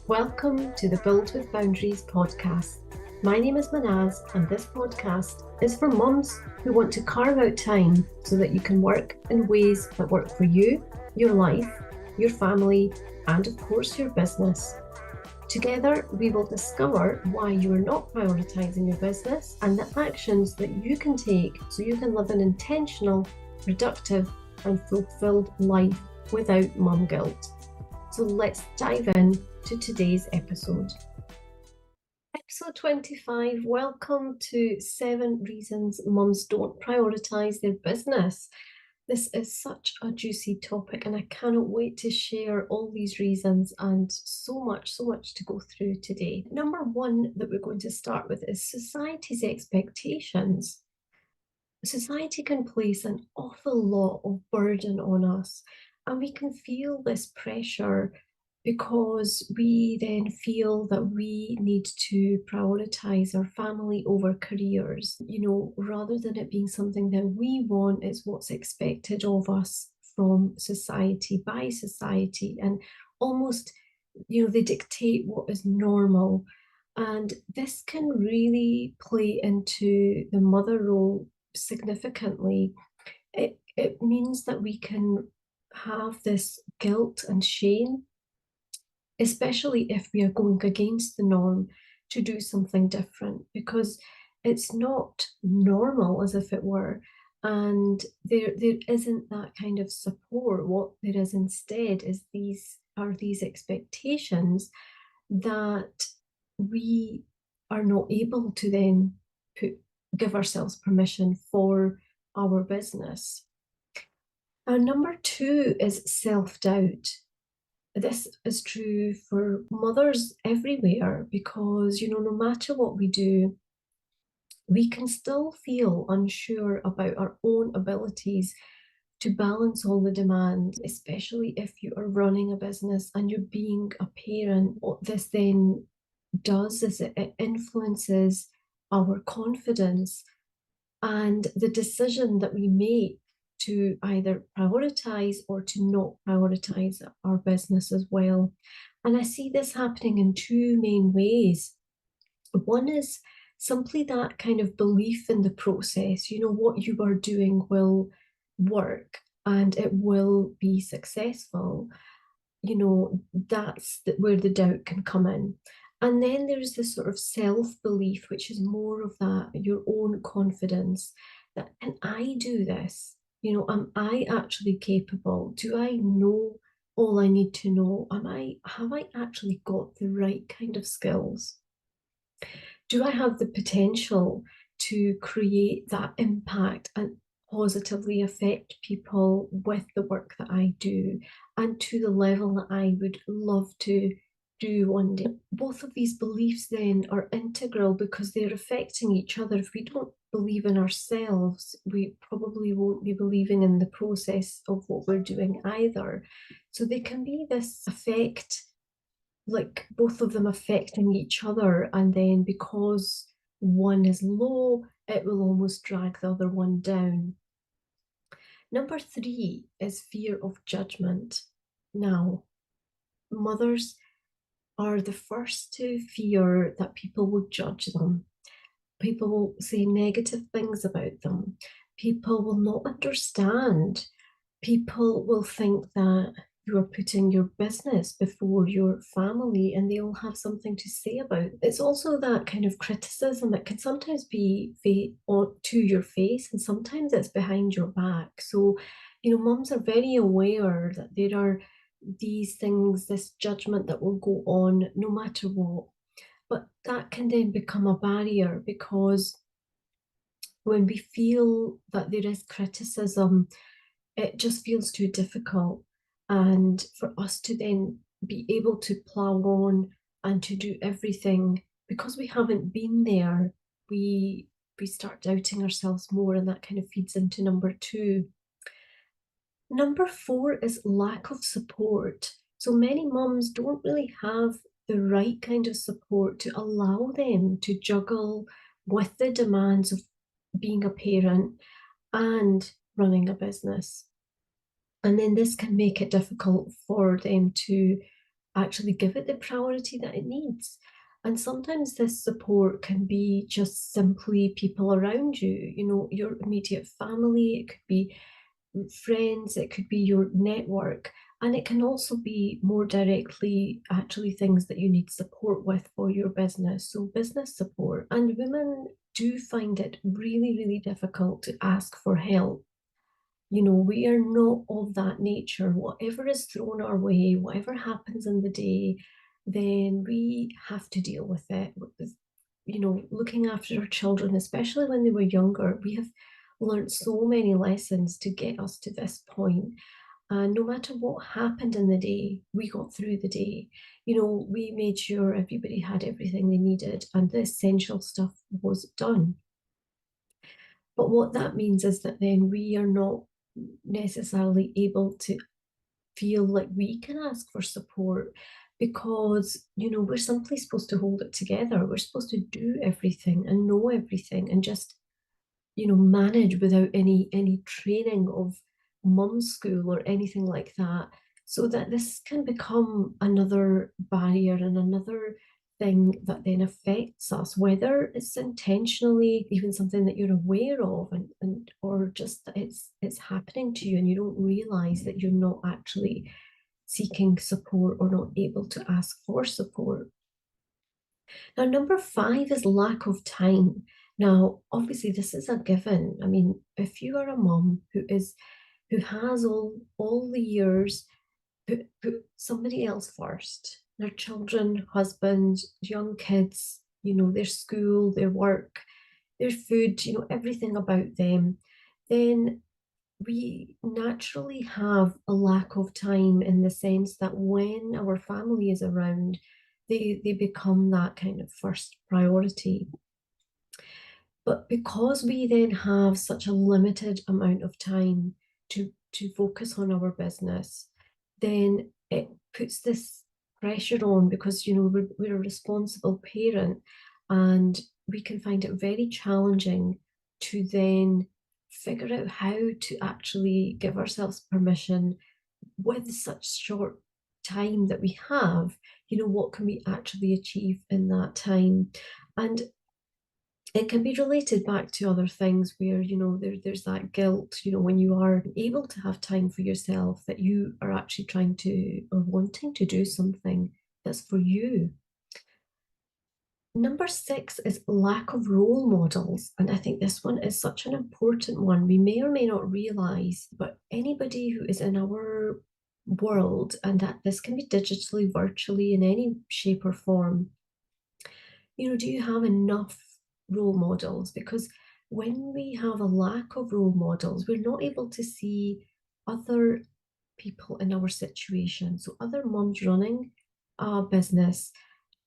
Welcome to the Build with Boundaries podcast. My name is Mahnaz, and this podcast is for mums who want to carve out time so that you can work in ways that work for you, your life, your family, and of course your business. Together, we will discover why you are not prioritising your business and the actions that you can take so you can live an intentional, productive, and fulfilled life without mum guilt. So let's dive in to today's episode. Episode 25, welcome to 7 reasons mums don't prioritise their business. This is such a juicy topic and I cannot wait to share all these reasons and so much to go through today. Number one that we're going to start with is society's expectations. Society can place an awful lot of burden on us, and we can feel this pressure because we then feel that we need to prioritize our family over careers. Rather than it being something that we want, it's what's expected of us from society, by society, and almost, they dictate what is normal. And this can really play into the mother role significantly. It means that we can have this guilt and shame, especially if we are going against the norm to do something different, because it's not normal as if it were. And there isn't that kind of support. What there is instead is these expectations that we are not able to then give ourselves permission for our business. And number two is self-doubt. This is true for mothers everywhere because, no matter what we do, we can still feel unsure about our own abilities to balance all the demands, especially if you are running a business and you're being a parent. What this then does is it influences our confidence and the decision that we make to either prioritize or to not prioritize our business as well. And I see this happening in two main ways. One is simply that kind of belief in the process, what you are doing will work and it will be successful. That's where the doubt can come in. And then there's this sort of self-belief, which is more of that, your own confidence that, can I do this? Am I actually capable? Do I know all I need to know? Have I actually got the right kind of skills? Do I have the potential to create that impact and positively affect people with the work that I do and to the level that I would love to do one day? Both of these beliefs then are integral because they're affecting each other. If we don't believe in ourselves, we probably won't be believing in the process of what we're doing either. So they can be this effect, like both of them affecting each other, and then because one is low, it will almost drag the other one down. Number three is fear of judgment. Now, mothers are the first to fear that people will judge them. People will say negative things about them. People will not understand. People will think that you are putting your business before your family and they'll have something to say about it. It's also that kind of criticism that can sometimes be to your face and sometimes it's behind your back. So, mums are very aware that there are these things, this judgment that will go on no matter what. But that can then become a barrier because when we feel that there is criticism, it just feels too difficult. And for us to then be able to plow on and to do everything, because we haven't been there, we start doubting ourselves more, and that kind of feeds into number two. Number four is lack of support. So many mums don't really have the right kind of support to allow them to juggle with the demands of being a parent and running a business. And then this can make it difficult for them to actually give it the priority that it needs. And sometimes this support can be just simply people around you, your immediate family, it could be friends, it could be your network, and it can also be more directly actually things that you need support with for your business. So, business support. And women do find it really, really difficult to ask for help. We are not of that nature. Whatever is thrown our way, whatever happens in the day, then we have to deal with it. Looking after our children, especially when they were younger, we have learned so many lessons to get us to this point. And no matter what happened in the day, we got through the day. We made sure everybody had everything they needed and the essential stuff was done. But what that means is that then we are not necessarily able to feel like we can ask for support because, we're simply supposed to hold it together. We're supposed to do everything and know everything and just manage without any training of mum school or anything like that, so that this can become another barrier and another thing that then affects us, whether it's intentionally even something that you're aware of, and or just that it's happening to you and you don't realize that you're not actually seeking support or not able to ask for support. Now, number five is lack of time. Now, obviously, this is a given. I mean, if you are a mum who has all the years put somebody else first, their children, husband, young kids, their school, their work, their food, everything about them, then we naturally have a lack of time in the sense that when our family is around, they become that kind of first priority. But because we then have such a limited amount of time to focus on our business, then it puts this pressure on because we're a responsible parent, and we can find it very challenging to then figure out how to actually give ourselves permission with such short time that we have. What can we actually achieve in that time? And it can be related back to other things where there's that guilt, when you are able to have time for yourself, that you are actually trying to or wanting to do something that's for you. Number six is lack of role models, and I think this one is such an important one. We may or may not realize, but anybody who is in our world, and that this can be digitally, virtually, in any shape or form, do you have enough role models? Because when we have a lack of role models, we're not able to see other people in our situation. So, other moms running a business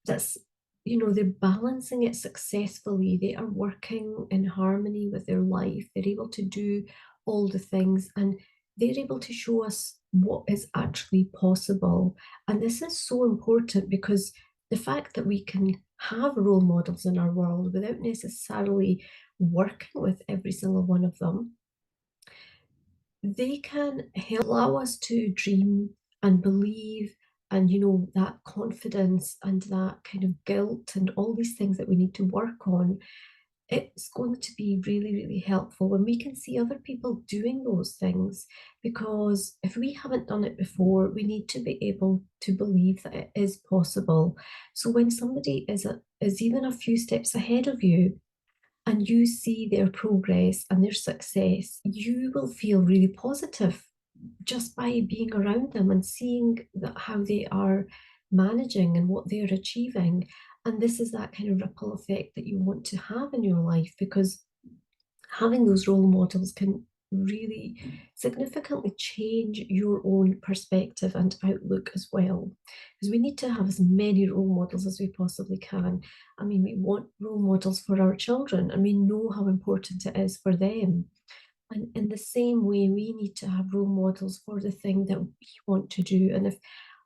that's, they're balancing it successfully, they are working in harmony with their life, they're able to do all the things, and they're able to show us what is actually possible. And this is so important because the fact that we can have role models in our world without necessarily working with every single one of them, they can help allow us to dream and believe, and that confidence and that kind of guilt and all these things that we need to work on. It's going to be really, really helpful when we can see other people doing those things, because if we haven't done it before, we need to be able to believe that it is possible. So when somebody is even a few steps ahead of you, and you see their progress and their success, you will feel really positive just by being around them and seeing how they are managing and what they're achieving. And this is that kind of ripple effect that you want to have in your life, because having those role models can really significantly change your own perspective and outlook as well. Because we need to have as many role models as we possibly can. I mean, we want role models for our children and we know how important it is for them. And in the same way, we need to have role models for the thing that we want to do. And if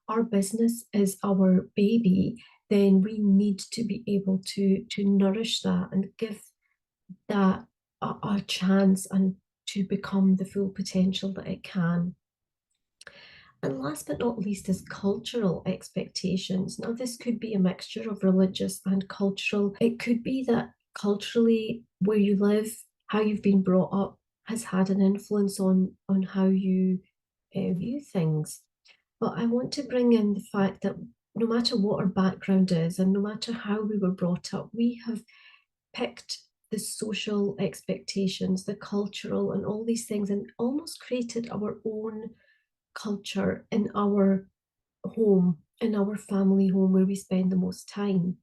our business is our baby, then we need to be able to nourish that and give that a chance and to become the full potential that it can. And last but not least is cultural expectations. Now, this could be a mixture of religious and cultural. It could be that culturally, where you live, how you've been brought up, has had an influence on how you view things. But I want to bring in the fact that no matter what our background is and no matter how we were brought up, we have picked the social expectations, the cultural, and all these things, and almost created our own culture in our home, in our family home where we spend the most time.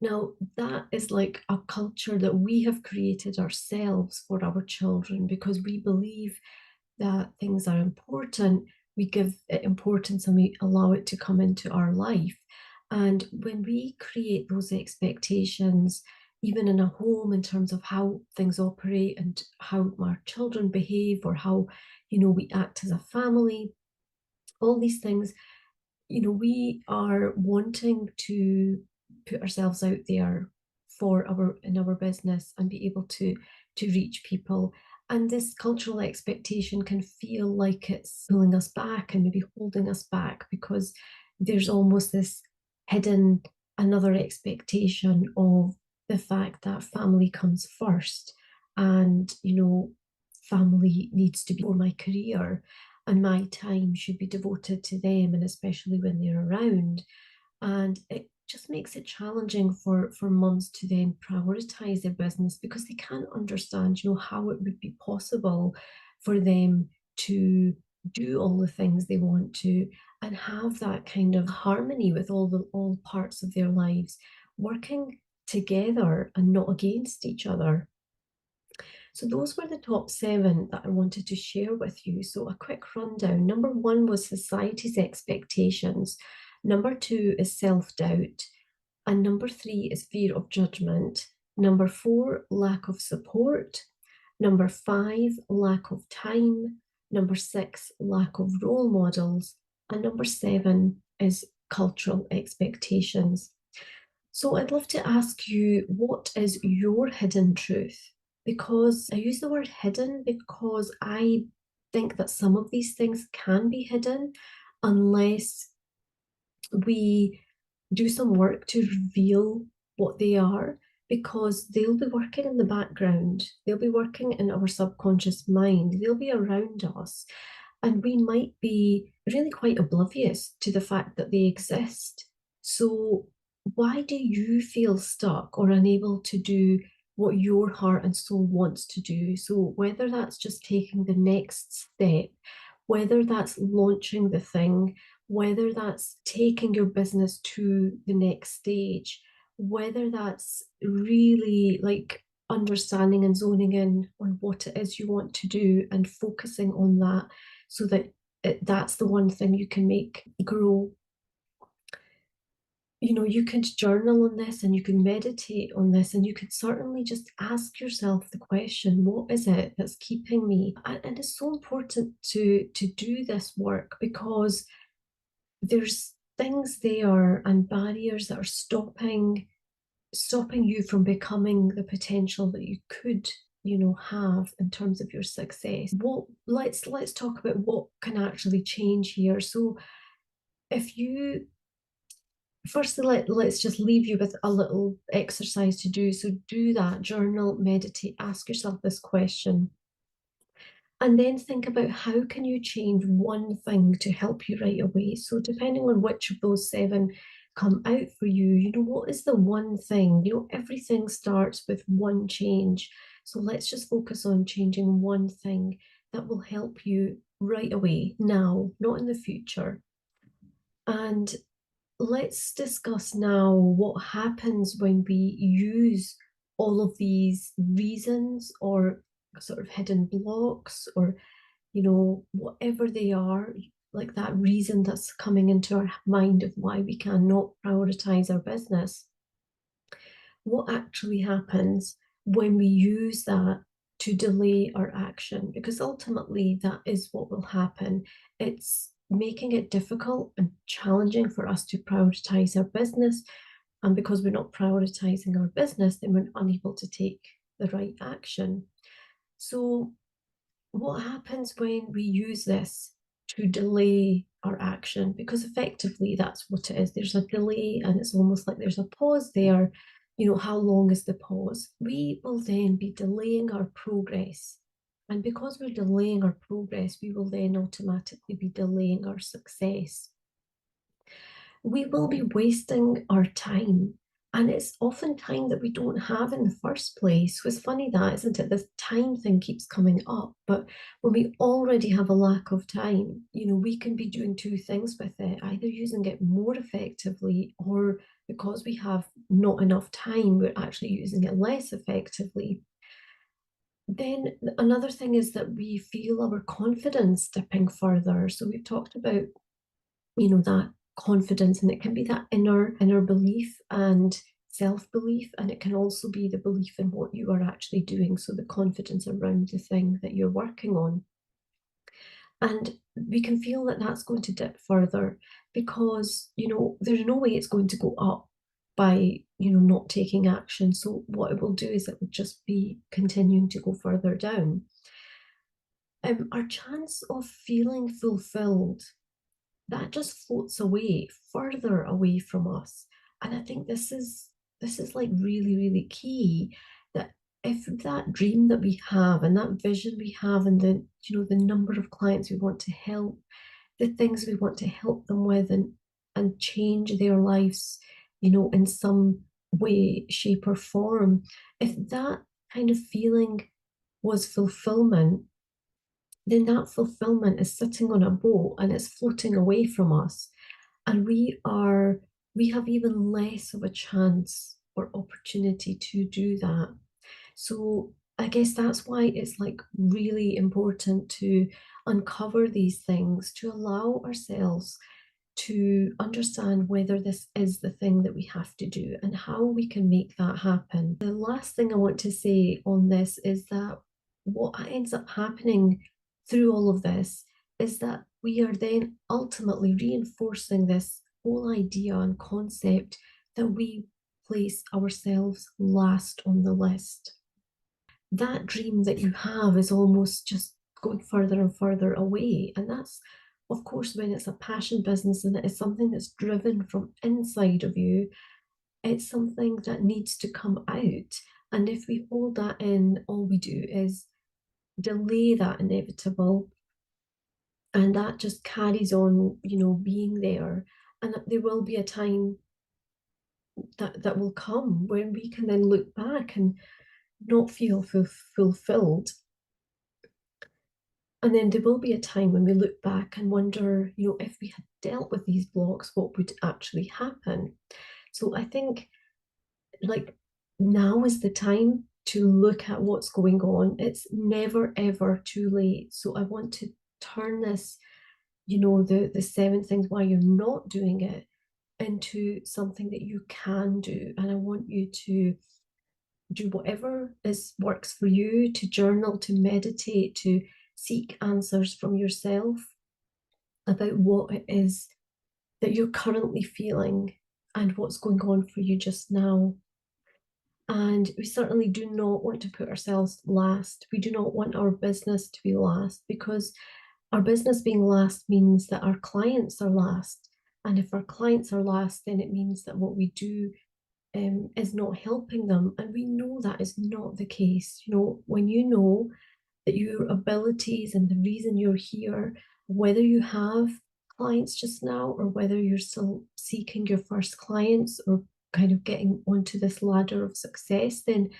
Now, that is like a culture that we have created ourselves for our children because we believe that things are important. We give it importance and we allow it to come into our life. And when we create those expectations, even in a home, in terms of how things operate and how our children behave or how, we act as a family, all these things, we are wanting to put ourselves out there for our business and be able to reach people. And this cultural expectation can feel like it's pulling us back and maybe holding us back because there's almost this hidden another expectation of the fact that family comes first, and family needs to be for my career, and my time should be devoted to them, and especially when they're around. And it just makes it challenging for mums to then prioritize their business because they can't understand, how it would be possible for them to do all the things they want to and have that kind of harmony with all parts of their lives working together and not against each other. So those were the top 7 that I wanted to share with you. So a quick rundown. Number 1 was society's expectations. Number 2 is self-doubt. And number 3 is fear of judgment. Number 4, lack of support. Number 5, lack of time. Number 6, lack of role models. And number 7 is cultural expectations. So I'd love to ask you, what is your hidden truth? Because I use the word hidden because I think that some of these things can be hidden unless we do some work to reveal what they are, because they'll be working in the background, they'll be working in our subconscious mind, they'll be around us, and we might be really quite oblivious to the fact that they exist. So, why do you feel stuck or unable to do what your heart and soul wants to do? So, whether that's just taking the next step, whether that's launching the thing, whether that's taking your business to the next stage, whether that's really like understanding and zoning in on what it is you want to do and focusing on that so that that's the one thing you can make grow. You can journal on this and you can meditate on this, and you can certainly just ask yourself the question, what is it that's keeping me? And it's so important to do this work because there's things there and barriers that are stopping you from becoming the potential that you could have in terms of your success. Let's talk about what can actually change here. So if you firstly, let's just leave you with a little exercise to do. So do that, journal, meditate, ask yourself this question, and then think about how can you change one thing to help you right away. So depending on which of those 7 come out for you, what is the one thing? Everything starts with one change. So let's just focus on changing one thing that will help you right away, now, not in the future. And let's discuss now what happens when we use all of these reasons or sort of hidden blocks, or whatever they are, like that reason that's coming into our mind of why we cannot prioritize our business. What actually happens when we use that to delay our action? Because ultimately that is what will happen. It's making it difficult and challenging for us to prioritize our business, and because we're not prioritizing our business, then we're unable to take the right action. So what happens when we use this? to delay our action, because effectively that's what it is. There's a delay, and it's almost like there's a pause there. How long is the pause? We will then be delaying our progress. And because we're delaying our progress, we will then automatically be delaying our success. We will be wasting our time. And it's often time that we don't have in the first place. So it's funny that, isn't it? This time thing keeps coming up. But when we already have a lack of time, we can be doing two things with it, either using it more effectively, or because we have not enough time, we're actually using it less effectively. Then another thing is that we feel our confidence dipping further. So we've talked about that confidence, and it can be that inner belief and self-belief, and it can also be the belief in what you are actually doing, so the confidence around the thing that you're working on. And we can feel that that's going to dip further, because there's no way it's going to go up by not taking action. So what it will do is it will just be continuing to go further down. Our chance of feeling fulfilled, that just floats away, further away from us. And I think this is like really, really key, that if that dream that we have and that vision we have, and the number of clients we want to help, the things we want to help them with, and change their lives, in some way, shape, or form, if that kind of feeling was fulfillment, then that fulfillment is sitting on a boat and it's floating away from us. And we have even less of a chance or opportunity to do that. So I guess that's why it's like really important to uncover these things, to allow ourselves to understand whether this is the thing that we have to do and how we can make that happen. The last thing I want to say on this is that what ends up happening through all of this is that we are then ultimately reinforcing this whole idea and concept that we place ourselves last on the list. That dream that you have is almost just going further and further away. And that's, of course, when it's a passion business and it is something that's driven from inside of you, it's something that needs to come out. And if we hold that in, all we do is delay that inevitable. And that just carries on, being there. And there will be a time that will come when we can then look back and not feel fulfilled. And then there will be a time when we look back and wonder, if we had dealt with these blocks, what would actually happen? So I think, like, now is the time to look at what's going on. It's never, ever too late. So I want to turn this, the 7 things why you're not doing it, into something that you can do. And I want you to do whatever works for you, to journal, to meditate, to seek answers from yourself about what it is that you're currently feeling and what's going on for you just now. And we certainly do not want to put ourselves last. We do not want our business to be last, because our business being last means that our clients are last. And if our clients are last, then it means that what we do is not helping them. And we know that is not the case. When you know that your abilities and the reason you're here, whether you have clients just now or whether you're still seeking your first clients or kind of getting onto this ladder of success, then,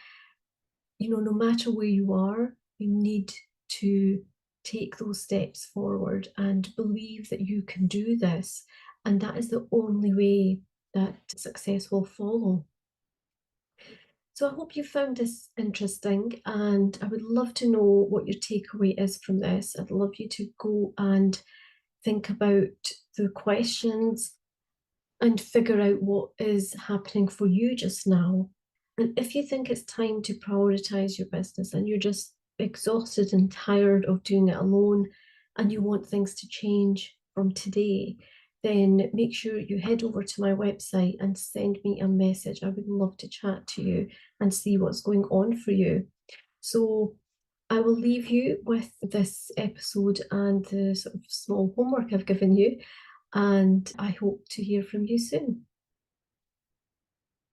no matter where you are, you need to take those steps forward and believe that you can do this. And that is the only way that success will follow. So I hope you found this interesting, and I would love to know what your takeaway is from this. I'd love you to go and think about the questions and figure out what is happening for you just now. And if you think it's time to prioritize your business and you're just exhausted and tired of doing it alone and you want things to change from today, then make sure you head over to my website and send me a message. I would love to chat to you and see what's going on for you. So I will leave you with this episode and the sort of small homework I've given you, and I hope to hear from you soon.